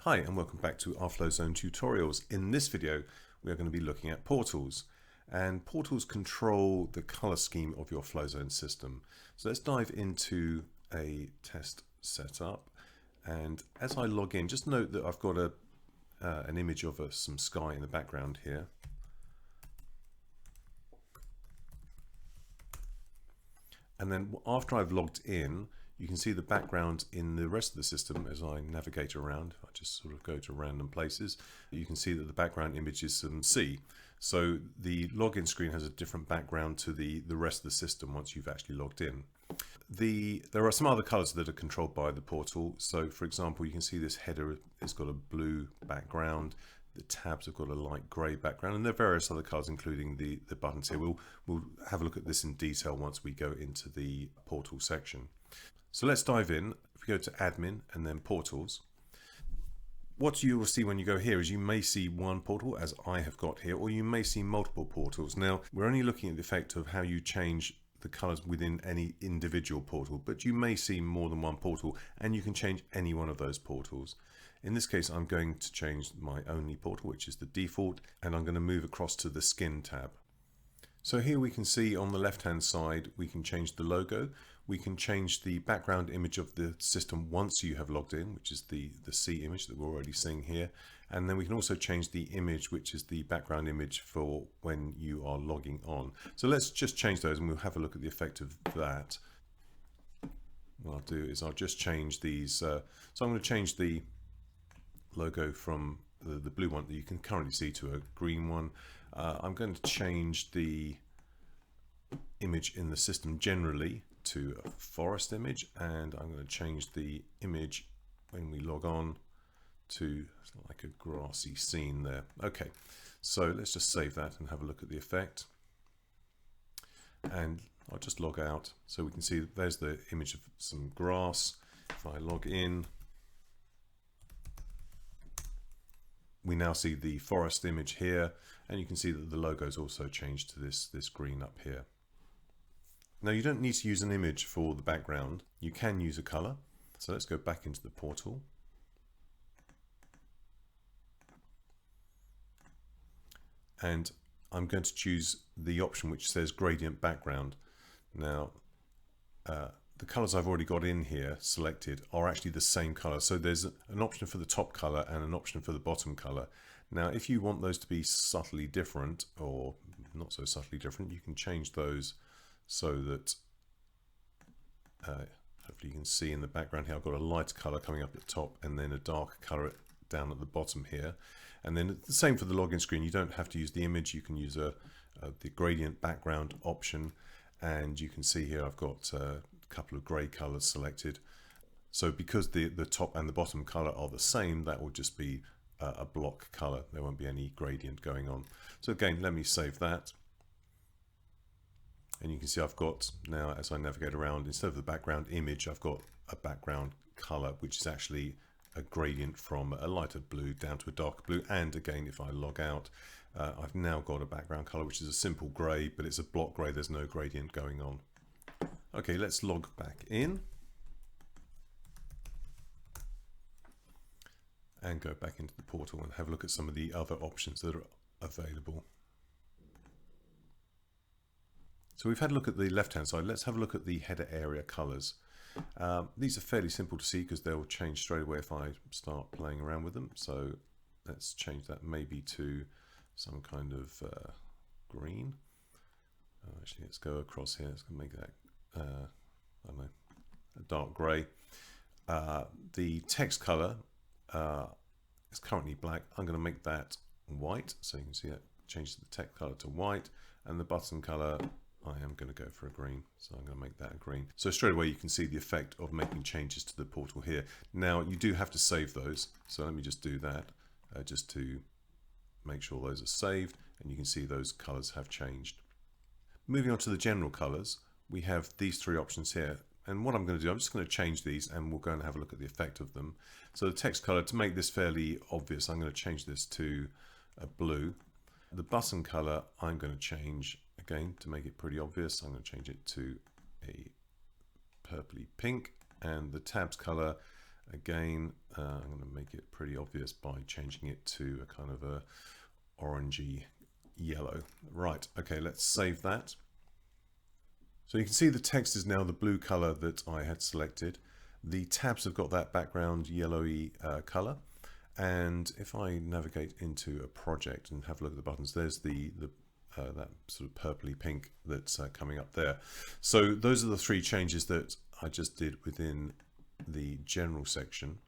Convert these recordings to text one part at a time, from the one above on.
Hi and welcome back to our Flowzone tutorials. In this video we are going to be looking at portals, and portals control the color scheme of your Flowzone system. So let's dive into a test setup, and as I log in, just note that I've got an image of some sky in the background here. And then after I've logged in, you can see the background in the rest of the system as I navigate around. I just sort of go to random places. You can see that the background image is some sea. So the login screen has a different background to the rest of the system once you've actually logged in. There are some other colors that are controlled by the portal. So for example, you can see this header has got a blue background. The tabs have got a light grey background, and there are various other colors, including the buttons here. We'll have a look at this in detail once we go into the portal section. So let's dive in. If we go to admin and then portals, what you will see when you go here is you may see one portal, as I have got here, or you may see multiple portals. Now, we're only looking at the effect of how you change the colors within any individual portal, but you may see more than one portal, and you can change any one of those portals. In this case, I'm going to change my only portal, which is the default, and I'm going to move across to the skin tab. So here we can see on the left-hand side, we can change the logo. We can change the background image of the system once you have logged in, which is the C image that we're already seeing here. And then we can also change the image, which is the background image for when you are logging on. So let's just change those and we'll have a look at the effect of that. What I'll do is I'll just change these. So I'm going to change the logo from the blue one that you can currently see to a green one. I'm going to change the image in the system generally to a forest image, and I'm going to change the image when we log on to like a grassy scene there. Okay, so let's just save that and have a look at the effect, and I'll just log out so we can see that there's the image of some grass. If I log in, we now see the forest image here, and you can see that the logo is also changed to this green up here. Now you don't need to use an image for the background, you can use a color. So let's go back into the portal. And I'm going to choose the option which says gradient background. Now the colors I've already got in here selected are actually the same color. So there's an option for the top color and an option for the bottom color. Now, if you want those to be subtly different or not so subtly different, you can change those so that hopefully you can see in the background here, I've got a light color coming up at the top and then a dark color down at the bottom here. And then the same for the login screen. You don't have to use the image. You can use the gradient background option. And you can see here I've got a couple of gray colors selected. So because the top and the bottom color are the same, that will just be a block color. There won't be any gradient going on. So again, let me save that. And you can see I've got now, as I navigate around, instead of the background image, I've got a background color, which is actually a gradient from a lighter blue down to a darker blue. And again, if I log out, I've now got a background color, which is a simple gray, but it's a block gray. There's no gradient going on. Okay, let's log back in and go back into the portal and have a look at some of the other options that are available. So we've had a look at the left-hand side. Let's have a look at the header area colors. These are fairly simple to see because they'll change straight away if I start playing around with them. So let's change that maybe to some kind of green. Actually, let's go across here. Let's make that, I don't know, a dark grey. The text color is currently black. I'm going to make that white. So you can see that changes the text color to white, and the button color, I am going to go for a green, so I'm going to make that a green. So straight away you can see the effect of making changes to the portal here. Now you do have to save those, so let me just do that just to make sure those are saved, and you can see those colors have changed. Moving on to the general colors, we have these three options here, and what I'm going to do, I'm just going to change these and we'll go and have a look at the effect of them. So the text color, to make this fairly obvious, I'm going to change this to a blue. The button color, I'm going to change again to make it pretty obvious. I'm going to change it to a purpley pink, and the tabs color, Again, I'm going to make it pretty obvious by changing it to a kind of a orangey yellow. Right, okay, let's save that. So you can see the text is now the blue color that I had selected. The tabs have got that background yellowy color. And if I navigate into a project and have a look at the buttons, there's that sort of purpley pink that's coming up there. So those are the three changes that I just did within the general section.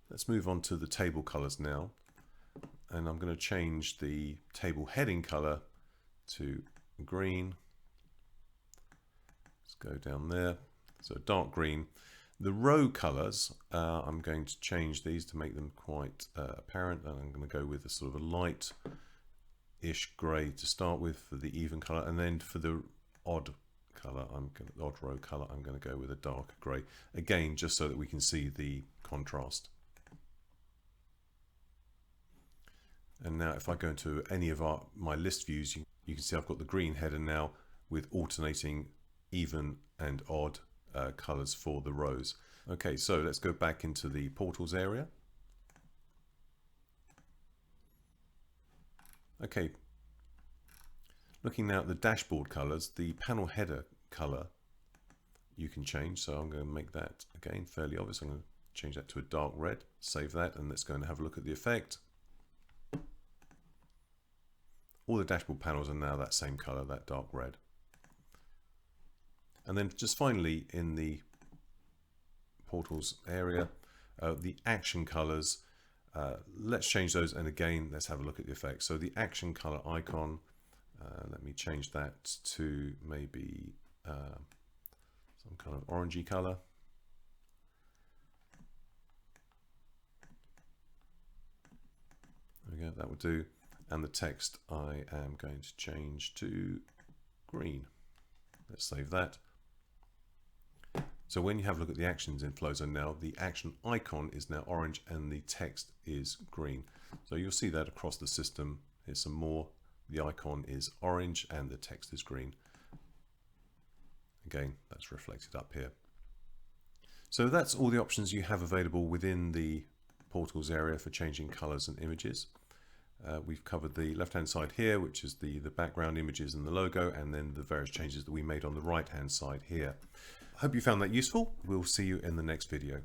Let's move on to the table colors now. And I'm going to change the table heading color to green. Let's go down there. So dark green. The row colors, I'm going to change these to make them quite apparent, and I'm going to go with a sort of a light-ish grey to start with for the even color, and then for the odd color, odd row color, I'm going to go with a dark grey. Again, just so that we can see the contrast. And now, if I go into any of my list views, you can see I've got the green header now with alternating even and odd colors for the rows. Okay, so let's go back into the portals area. Okay, looking now at the dashboard colors, the panel header color you can change. So I'm going to make that again fairly obvious. I'm going to change that to a dark red, save that, and let's go and have a look at the effect. All the dashboard panels are now that same color, that dark red. And then just finally in the portals area, the action colors, let's change those, and again let's have a look at the effect. So the action color icon, let me change that to maybe some kind of orangey color. There we go, that will do. And the text I am going to change to green. Let's save that. So when you have a look at the actions in Flowzone now, the action icon is now orange and the text is green. So you'll see that across the system. Here's some more. The icon is orange and the text is green. Again, that's reflected up here. So that's all the options you have available within the portals area for changing colors and images. We've covered the left-hand side here, which is the background images and the logo, and then the various changes that we made on the right-hand side here. I hope you found that useful. We'll see you in the next video.